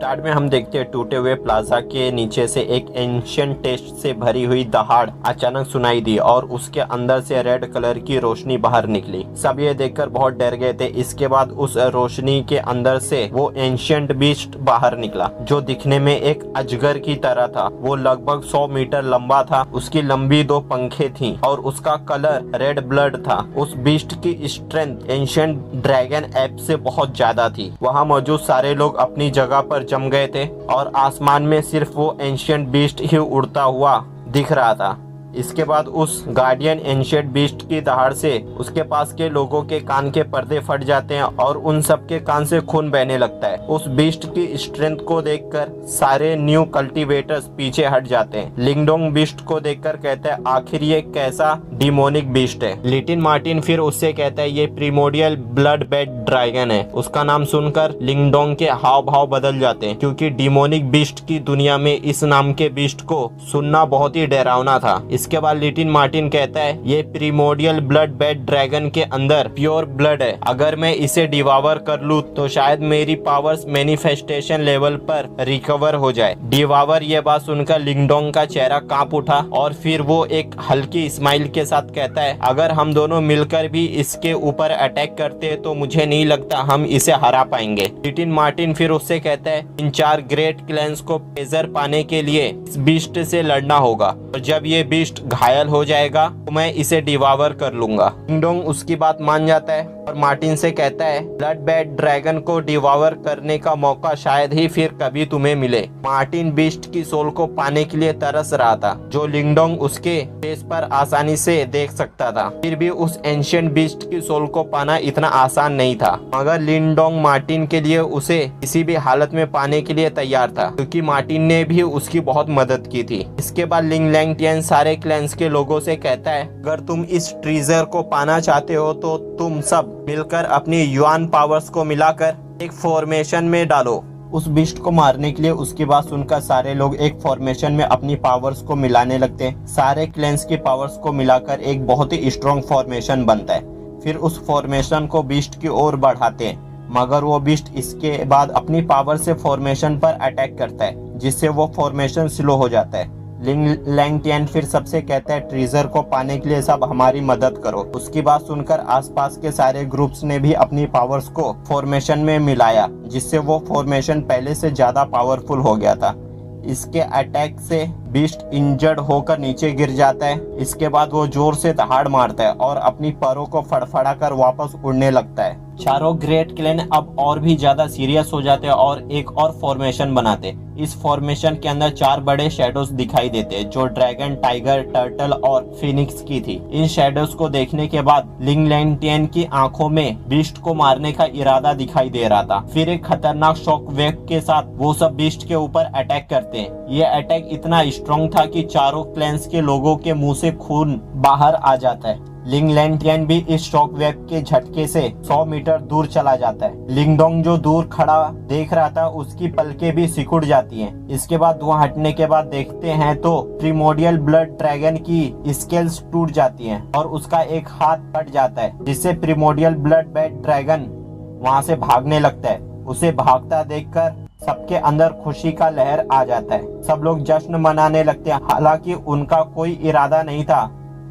Start में हम देखते हैं टूटे हुए प्लाजा के नीचे से एक एंशियंट टेस्ट से भरी हुई दहाड़ अचानक सुनाई दी और उसके अंदर से रेड कलर की रोशनी बाहर निकली। सब ये देखकर बहुत डर गए थे। इसके बाद उस रोशनी के अंदर से वो एंशियंट बीस्ट बाहर निकला जो दिखने में एक अजगर की तरह था। वो लगभग 100 मीटर लंबा था, उसकी लंबी 2 पंखें थीं और उसका कलर रेड ब्लड था। उस बीस्ट की स्ट्रेंथ एंशियंट ड्रैगन एप से बहुत ज्यादा थी। वहाँ मौजूद सारे लोग अपनी जगह पर जम गए थे और आसमान में सिर्फ वो एंशियंट बीस्ट ही उड़ता हुआ दिख रहा था। इसके बाद उस गार्डियन एंशियंट बीस्ट की दहाड़ से उसके पास के लोगों के कान के पर्दे फट जाते हैं और उन सब के कान से खून बहने लगता है। उस बीस्ट की स्ट्रेंथ को देखकर सारे न्यू कल्टीवेटर्स पीछे हट जाते हैं। लिंगडोंग बीस्ट को देखकर कहता है आखिर ये कैसा डिमोनिक बीस्ट है। लिटिल मार्टिन फिर उससे कहता है ये प्रीमोडियल ब्लड बेड ड्रैगन है। उसका नाम सुनकर लिंगडोंग के हाव भाव बदल जाते हैं क्योंकि डिमोनिक बीस्ट की दुनिया में इस नाम के बीस्ट को सुनना बहुत ही डरावना था। इसके बाद लिटिल मार्टिन कहता है ये प्रीमोडियल ब्लड बेड ड्रैगन के अंदर प्योर ब्लड है। अगर मैं इसे डिवावर कर लूं तो शायद मेरी पावर्स मैनिफेस्टेशन लेवल पर रिकवर हो जाए। डिवावर ये बात सुनकर लिंगडोंग का चेहरा कांप उठा और फिर वो एक हल्की स्माइल के साथ कहता है अगर हम दोनों मिलकर भी इसके ऊपर अटैक करते तो मुझे नहीं लगता हम इसे हरा पाएंगे। लिटिल मार्टिन फिर उससे कहता है इन 4 ग्रेट क्लैंस को प्लेजर पाने के लिए इस बीस्ट से लड़ना होगा और जब ये बीस्ट घायल हो जाएगा तो मैं इसे डिवावर कर लूंगा। लिंगडोंग उसकी बात मान जाता है और मार्टिन से कहता है ब्लड बेड ड्रैगन को डिवावर करने का मौका शायद ही फिर कभी तुम्हें मिले। मार्टिन बीस्ट की सोल को पाने के लिए तरस रहा था जो लिंगडोंग उसके फेस पर आसानी से देख सकता था। फिर भी उस एंशियंट बीस्ट की सोल को पाना इतना आसान नहीं था, मगर लिंगडोंग मार्टिन के लिए उसे किसी भी हालत में पाने के लिए तैयार था क्योंकि मार्टिन ने भी उसकी बहुत मदद की थी। इसके बाद लिंग लैंगटियन सारे क्लैंस के लोगों से कहता है अगर तुम इस ट्रीजर को पाना चाहते हो तो तुम सब मिलकर अपनी युआन पावर्स को मिलाकर एक फॉर्मेशन में डालो। उस बीस्ट को मारने के लिए उसकी बात सुनकर सारे लोग एक फॉर्मेशन में अपनी पावर्स को मिलाने लगते हैं। सारे क्लैंस की पावर्स को मिलाकर एक बहुत ही स्ट्रॉन्ग फॉर्मेशन बनता है। फिर उस फॉर्मेशन को बीस्ट की ओर बढ़ाते हैं, मगर वो बीस्ट इसके बाद अपनी पावर से फॉर्मेशन पर अटैक करता है जिससे वो फॉर्मेशन स्लो हो जाता है। लिंग लैंगटियन फिर सबसे कहता है ट्रीजर को पाने के लिए सब हमारी मदद करो। उसकी बात सुनकर आसपास के सारे ग्रुप्स ने भी अपनी पावर्स को फॉर्मेशन में मिलाया जिससे वो फॉर्मेशन पहले से ज्यादा पावरफुल हो गया था। इसके अटैक से बीस्ट इंजर्ड होकर नीचे गिर जाता है। इसके बाद वो जोर से दहाड़ मारता है और अपनी परों को फड़फड़ा कर वापस उड़ने लगता है। चारों ग्रेट क्लैन अब और भी ज्यादा सीरियस हो जाते हैं और एक और फॉर्मेशन बनाते। इस फॉर्मेशन के अंदर 4 बड़े शेडोज दिखाई देते जो ड्रैगन, टाइगर, टर्टल और फिनिक्स की थी। इन शेडोज को देखने के बाद लिंग लैंगटियन की आंखों में बीस्ट को मारने का इरादा दिखाई दे रहा था। फिर एक खतरनाक शॉक वेव के साथ वो सब बीस्ट के ऊपर अटैक करते हैं। ये अटैक इतना स्ट्रॉन्ग था कि चारों क्लैंस के लोगों के मुंह से खून बाहर आ जाता है। लिंग लैंगटियन भी इस शॉक वेव के झटके से 100 मीटर दूर चला जाता है। लिंगडोंग जो दूर खड़ा देख रहा था उसकी पलकें भी सिकुड़ जाती हैं। इसके बाद वहाँ हटने के बाद देखते हैं तो प्रीमोडियल ब्लड ड्रैगन की स्केल्स टूट जाती हैं और उसका एक हाथ कट जाता है जिससे प्रीमोडियल ब्लड बेड ड्रैगन वहाँ से भागने लगता है। उसे भागता देखकर सबके अंदर खुशी का लहर आ जाता है। सब लोग जश्न मनाने लगते हैं। हालांकि उनका कोई इरादा नहीं था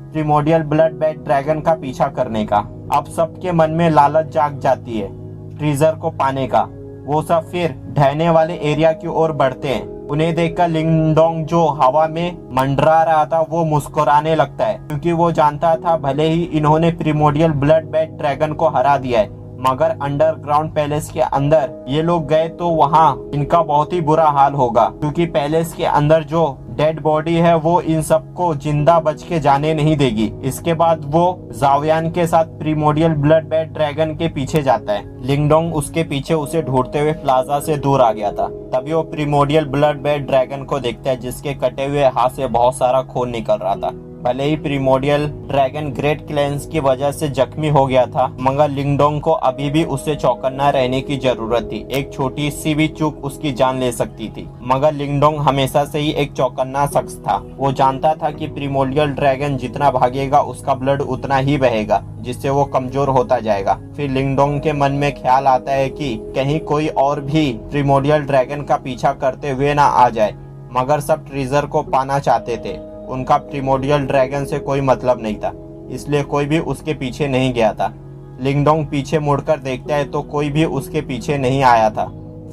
प्रीमोडियल ब्लड बेड ड्रैगन का पीछा करने का। अब सबके मन में लालच जाग जाती है ट्रीजर को पाने का। वो सब फिर ढहने वाले एरिया की ओर बढ़ते हैं। उन्हें देखकर लिंगडोंग जो हवा में मंडरा रहा था वो मुस्कुराने लगता है क्योंकि वो जानता था भले ही इन्होंने प्रीमोडियल ब्लड बेड ड्रैगन को हरा दिया है, मगर अंडरग्राउंड पैलेस के अंदर ये लोग गए तो वहाँ इनका बहुत ही बुरा हाल होगा क्योंकि पैलेस के अंदर जो डेड बॉडी है वो इन सबको जिंदा बच के जाने नहीं देगी। इसके बाद वो जावियान के साथ प्रीमोडियल ब्लड बेड ड्रैगन के पीछे जाता है। लिंगडोंग उसके पीछे उसे ढूंढते हुए प्लाजा से दूर आ गया था। तभी वो प्रीमोडियल ब्लड बेड ड्रैगन को देखता है जिसके कटे हुए हाथ से बहुत सारा खून निकल रहा था। भले ही प्रिमोडियल ड्रैगन ग्रेट क्लेंस की वजह से जख्मी हो गया था, मगर लिंगडोंग को अभी भी उससे चौकन्ना रहने की जरूरत थी। एक छोटी सी भी चूक उसकी जान ले सकती थी, मगर लिंगडोंग हमेशा से ही एक चौकन्ना शख्स था। वो जानता था कि प्रिमोडियल ड्रैगन जितना भागेगा उसका ब्लड उतना ही बहेगा, जिससे वो कमजोर होता जाएगा। फिर लिंगडोंग के मन में ख्याल आता है कि कहीं कोई और भी प्रिमोडियल ड्रैगन का पीछा करते हुए ना आ जाए, मगर सब ट्रेजर को पाना चाहते थे। उनका प्रिमोडियल ड्रैगन से कोई मतलब नहीं था, इसलिए कोई भी उसके पीछे नहीं गया था। लिंगडोंग पीछे मुड़कर देखता है तो कोई भी उसके पीछे नहीं आया था।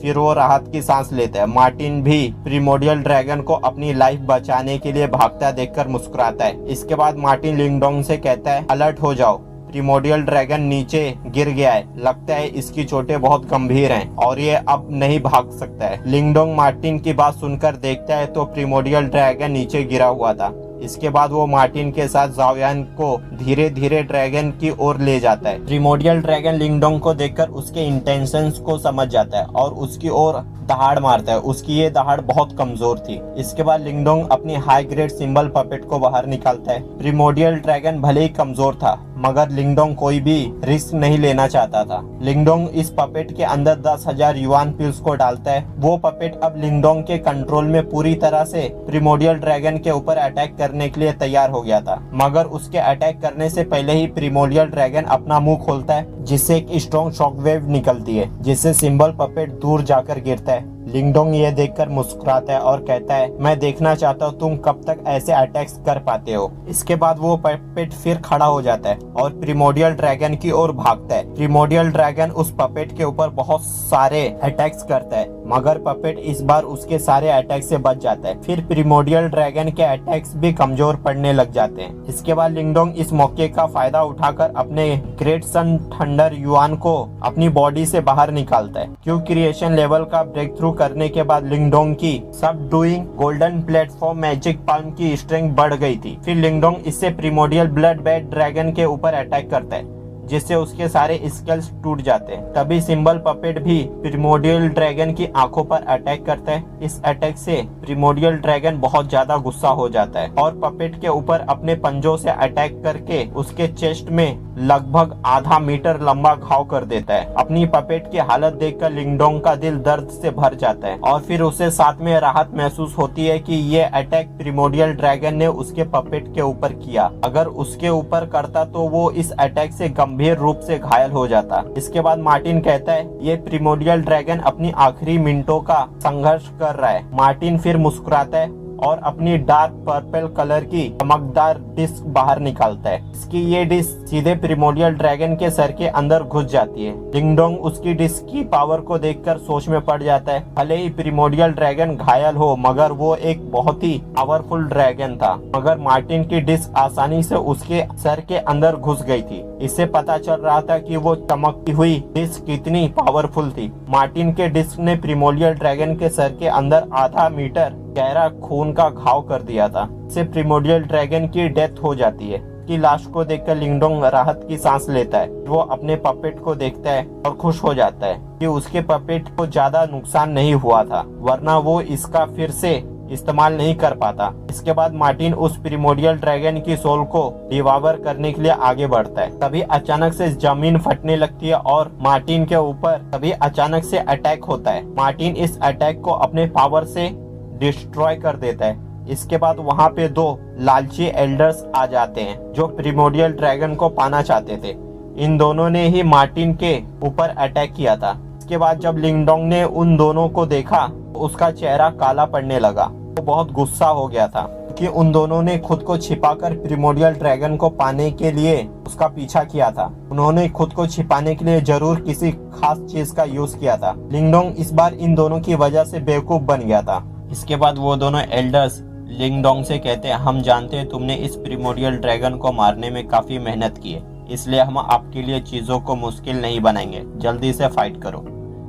फिर वो राहत की सांस लेता है। मार्टिन भी प्रिमोडियल ड्रैगन को अपनी लाइफ बचाने के लिए भागता देखकर मुस्कुराता है। इसके बाद मार्टिन लिंगडोंग से कहता है, अलर्ट हो जाओ, प्रिमोडियल ड्रैगन नीचे गिर गया है, लगता है इसकी चोटें बहुत गंभीर हैं और ये अब नहीं भाग सकता है। लिंगडोंग मार्टिन की बात सुनकर देखता है तो प्रिमोडियल ड्रैगन नीचे गिरा हुआ था। इसके बाद वो मार्टिन के साथ जाओयान को धीरे धीरे ड्रैगन की ओर ले जाता है। प्रिमोडियल ड्रैगन लिंगडोंग को देखकर उसके इंटेंशंस को समझ जाता है और उसकी ओर दहाड़ मारता है। उसकी ये दहाड़ बहुत कमजोर थी। इसके बाद लिंगडोंग अपनी हाई ग्रेड सिंबल पपेट को बाहर निकालता है। प्रिमोडियल ड्रैगन भले ही कमजोर था, मगर लिंगडोंग कोई भी रिस्क नहीं लेना चाहता था। लिंगडोंग इस पपेट के अंदर 10,000 युआन पिल्स को डालता है। वो पपेट अब लिंगडोंग के कंट्रोल में पूरी तरह से प्रिमोडियल ड्रैगन के ऊपर अटैक करने के लिए तैयार हो गया था। मगर उसके अटैक करने से पहले ही प्रिमोडियल ड्रैगन अपना मुंह खोलता है, जिससे एक स्ट्रॉन्ग शॉकवेव निकलती है, जिससे सिंबल पपेट दूर जाकर गिरता है। लिंगडोंग ये देखकर मुस्कुराता है और कहता है, मैं देखना चाहता हूँ तुम कब तक ऐसे अटैक्स कर पाते हो। इसके बाद वो पपेट फिर खड़ा हो जाता है और प्रिमोडियल ड्रैगन की ओर भागता है। प्रिमोडियल ड्रैगन उस पपेट के ऊपर बहुत सारे अटैक्स करता है, मगर पपेट इस बार उसके सारे अटैक से बच जाता है। फिर प्रिमोडियल ड्रैगन के अटैक्स भी कमजोर पड़ने लग जाते हैं। इसके बाद लिंगडोंग इस मौके का फायदा उठाकर अपने ग्रेट सन थंडर युआन को अपनी बॉडी से बाहर निकालता है। क्यू क्रिएशन लेवल का ब्रेक थ्रू करने के बाद लिंगडोंग की सब doing golden platform magic palm की स्ट्रेंथ बढ़ गई थी। फिर लिंगडोंग इससे प्रिमोडियल ब्लड बेड ड्रैगन के ऊपर अटैक करता है, जिससे उसके सारे स्केल्स टूट जाते हैं। तभी सिंबल पपेट भी प्रिमोडियल ड्रैगन की आंखों पर अटैक करता है। इस अटैक से प्रिमोडियल ड्रैगन बहुत ज्यादा गुस्सा हो जाता है और पपेट के ऊपर अपने पंजों से अटैक करके उसके चेस्ट में लगभग आधा मीटर लंबा घाव कर देता है। अपनी पपेट की हालत देखकर लिंगडोंग का दिल दर्द से भर जाता है और फिर उसे साथ में राहत महसूस होती है कि ये अटैक प्रिमोडियल ड्रैगन ने उसके पपेट के ऊपर किया। अगर उसके ऊपर करता तो वो इस अटैक से गंभीर रूप से घायल हो जाता। इसके बाद मार्टिन कहता है, ये प्रिमोडियल ड्रैगन अपनी आखिरी मिनटों का संघर्ष कर रहा है। मार्टिन फिर मुस्कुराता है और अपनी डार्क पर्पल कलर की चमकदार डिस्क बाहर निकालता है। इसकी ये डिस्क सीधे प्रिमोडियल ड्रैगन के सर के अंदर घुस जाती है। लिंगडोंग उसकी डिस्क की पावर को देखकर सोच में पड़ जाता है। भले ही प्रिमोडियल ड्रैगन घायल हो, मगर वो एक बहुत ही पावरफुल ड्रैगन था। मगर मार्टिन की डिस्क आसानी से उसके सर के अंदर घुस गई थी। इससे पता चल रहा था कि वो चमकती हुई डिस्क कितनी पावरफुल थी। मार्टिन के डिस्क ने प्रिमोडियल ड्रैगन के सर के अंदर आधा मीटर गहरा खून का घाव कर दिया था। इससे प्रिमोडियल ड्रैगन की डेथ हो जाती है। की लाश को देखकर लिंगडोंग राहत की सांस लेता है। वो अपने पपेट को देखता है और खुश हो जाता है कि उसके पपेट को ज्यादा नुकसान नहीं हुआ था, वरना वो इसका फिर से इस्तेमाल नहीं कर पाता। इसके बाद मार्टिन उस प्रिमोडियल ड्रैगन की सोल को डिवावर करने के लिए आगे बढ़ता है। तभी अचानक से जमीन फटने लगती है और मार्टिन के ऊपर तभी अचानक से अटैक होता है। मार्टिन इस अटैक को अपने पावर से डिस्ट्रॉय कर देता है। इसके बाद वहाँ पे दो लालची एल्डर्स आ जाते हैं जो प्रिमोडियल ड्रैगन को पाना चाहते थे। इन दोनों ने ही मार्टिन के ऊपर अटैक किया था। इसके बाद जब लिंगडोंग ने उन दोनों को देखा, उसका चेहरा काला पड़ने लगा। वो बहुत गुस्सा हो गया था कि उन दोनों ने खुद को छिपाकर प्रिमोडियल ड्रैगन को पाने के लिए उसका पीछा किया था। उन्होंने खुद को छिपाने के लिए जरूर किसी खास चीज का यूज किया था। लिंगडोंग इस बार इन दोनों की वजह से बेवकूफ बन गया था। इसके बाद वो दोनों एल्डर्स लिंगडोंग से कहते हैं, हम जानते हैं तुमने इस प्रिमोडियल ड्रैगन को मारने में काफी मेहनत की है, इसलिए हम आपके लिए चीजों को मुश्किल नहीं बनाएंगे, जल्दी से फाइट करो।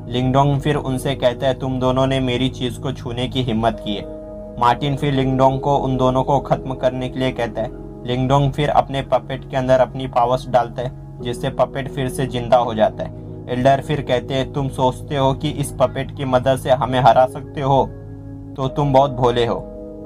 लिंगडोंग फिर उनसे कहता है, तुम दोनों ने मेरी चीज को छूने की हिम्मत की है। मार्टिन फिर लिंगडोंग को उन दोनों को खत्म करने के लिए कहता है। लिंगडोंग फिर अपने पपेट के अंदर अपनी पावर्स डालता है, जिससे पपेट फिर से जिंदा हो जाता है। एल्डर फिर कहते हैं, तुम सोचते हो कि इस पपेट की मदद से हमें हरा सकते हो, तो तुम बहुत भोले हो।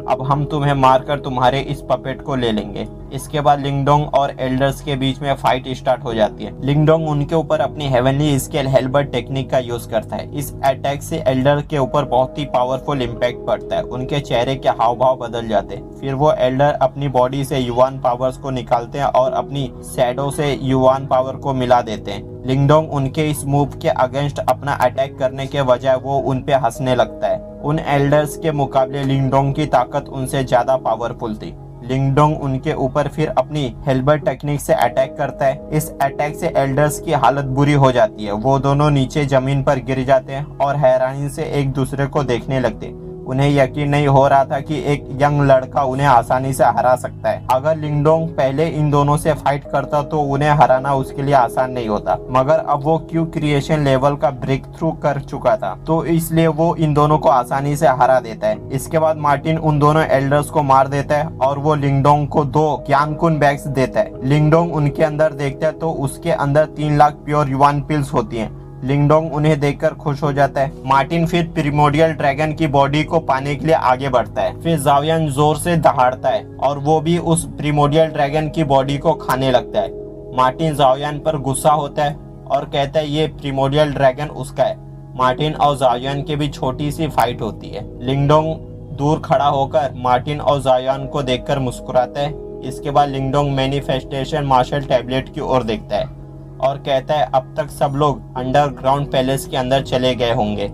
अब हम तुम्हें मारकर तुम्हारे इस पपेट को ले लेंगे। इसके बाद लिंगडोंग और एल्डर्स के बीच में फाइट स्टार्ट हो जाती है। लिंगडोंग उनके ऊपर अपनी हेवनली स्केल हेलबर्ट टेक्निक का यूज करता है। इस अटैक से एल्डर के ऊपर बहुत ही पावरफुल इम्पैक्ट पड़ता है। उनके चेहरे के हाव भाव बदल जाते हैं। फिर वो एल्डर अपनी बॉडी से युवान पावर्स को निकालते हैं और अपनी शैडो से युवान पावर को मिला देते हैं। लिंगडोंग उनके इस मूव के अगेंस्ट अपना अटैक करने के बजाय वो उन पे हंसने लगता है। उन एल्डर्स के मुकाबले लिंगडोंग की ताकत उनसे ज्यादा पावरफुल थी। लिंगडोंग उनके ऊपर फिर अपनी हेलबर्ट टेक्निक से अटैक करता है। इस अटैक से एल्डर्स की हालत बुरी हो जाती है। वो दोनों नीचे जमीन पर गिर जाते हैं और हैरानी से एक दूसरे को देखने लगते हैं। उन्हें यकीन नहीं हो रहा था कि एक यंग लड़का उन्हें आसानी से हरा सकता है। अगर लिंगडोंग पहले इन दोनों से फाइट करता तो उन्हें हराना उसके लिए आसान नहीं होता, मगर अब वो क्यू क्रिएशन लेवल का ब्रेक थ्रू कर चुका था, तो इसलिए वो इन दोनों को आसानी से हरा देता है। इसके बाद मार्टिन उन दोनों एल्डर्स को मार देता है और वो लिंगडोंग को 2 ज्ञानकुन बैग्स देता है। लिंगडोंग उनके अंदर देखता है तो उसके अंदर 3 लाख प्योर युवान पिल्स होती हैं। लिंगडोंग उन्हें देखकर खुश हो जाता है। मार्टिन फिर प्रिमोडियल ड्रैगन की बॉडी को पाने के लिए आगे बढ़ता है। फिर जावियन जोर से दहाड़ता है और वो भी उस प्रिमोडियल ड्रैगन की बॉडी को खाने लगता है। मार्टिन जावियन पर गुस्सा होता है और कहता है ये प्रिमोडियल ड्रैगन उसका है। मार्टिन और जावियन के भी छोटी सी फाइट होती है। लिंगडोंग दूर खड़ा होकर मार्टिन और जावियन को देखकर मुस्कुराता है। इसके बाद लिंगडोंग मैनिफेस्टेशन मार्शल टैबलेट की ओर देखता है और कहता है अब तक सब लोग अंडरग्राउंड पैलेस के अंदर चले गए होंगे।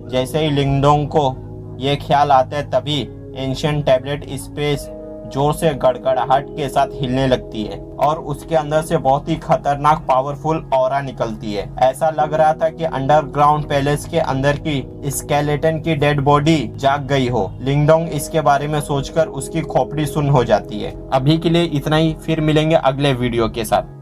जैसे ही लिंगडोंग को ये ख्याल आता है तभी एंशिएंट टैबलेट स्पेस जोर से गड़गड़ाहट के साथ हिलने लगती है और उसके अंदर से बहुत ही खतरनाक पावरफुल ऑरा निकलती है। ऐसा लग रहा था कि अंडरग्राउंड पैलेस के अंदर की स्केलेटन की डेड बॉडी जाग गई हो। लिंगडोंग इसके बारे में सोचकर उसकी खोपड़ी सुन्न हो जाती है। अभी के लिए इतना ही, फिर मिलेंगे अगले वीडियो के साथ।